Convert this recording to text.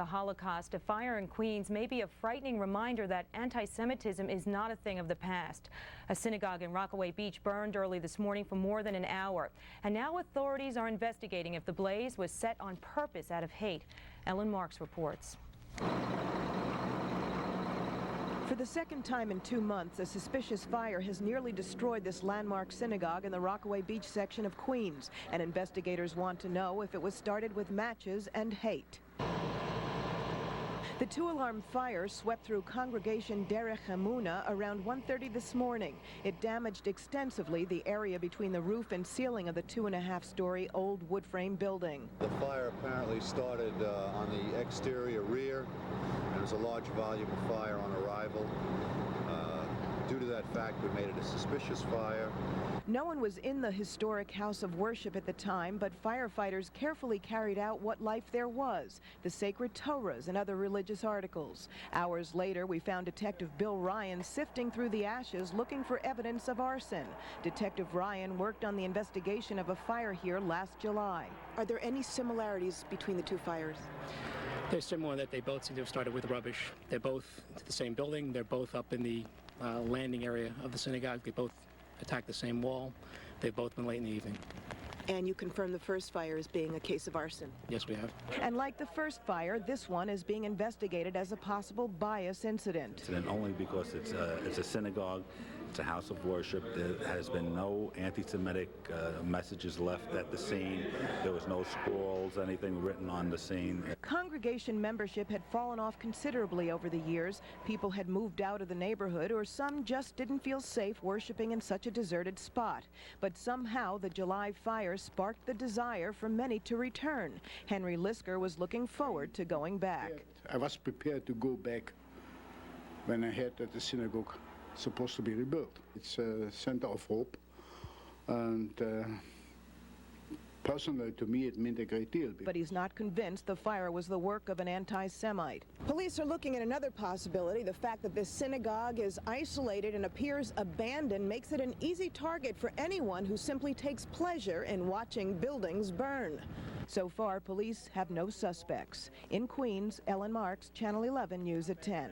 the Holocaust, a fire in Queens may be a frightening reminder that anti-Semitism is not a thing of the past. A synagogue in Rockaway Beach burned early this morning for more than an hour, and now authorities are investigating if the blaze was set on purpose out of hate. Ellen Marks reports. For the second time in 2 months, a suspicious fire has nearly destroyed this landmark synagogue in the Rockaway Beach section of Queens, and investigators want to know if it was started with matches and hate. The two-alarm fire swept through Congregation Derech Hamuna around 1:30 this morning. It damaged extensively the area between the roof and ceiling of the 2.5-story old wood frame building. The fire apparently started on the exterior rear. There was a large volume of fire on arrival. Due to that fact, we made it a suspicious fire. No one was in the historic house of worship at the time, but firefighters carefully carried out what life there was, the sacred Torahs and other religious articles. Hours later, we found Detective Bill Ryan sifting through the ashes looking for evidence of arson. Detective Ryan worked on the investigation of a fire here last July. Are there any similarities between the two fires? They're similar in that they both seem to have started with rubbish. They're both to the same building. They're both up in the landing area of the synagogue. They both attacked the same wall. They've both been late in the evening. And you confirm the first fire as being a case of arson? Yes, we have. And like the first fire, this one is being investigated as a possible bias incident. Only because it's a synagogue, it's a house of worship. There has been no anti-Semitic messages left at the scene. There was no scrolls, anything written on the scene. Congregation membership had fallen off considerably over the years. People had moved out of the neighborhood, or some just didn't feel safe worshiping in such a deserted spot. But somehow the July fire sparked the desire for many to return. Henry Lisker was looking forward to going back. I was prepared to go back when I heard that the synagogue supposed to be rebuilt. It's a center of hope, and personally to me it meant a great deal. But he's not convinced the fire was the work of an anti-Semite. Police are looking at another possibility. The fact that this synagogue is isolated and appears abandoned makes it an easy target for anyone who simply takes pleasure in watching buildings burn. So far, police have no suspects. In Queens, Ellen Marks, Channel 11 News at 10.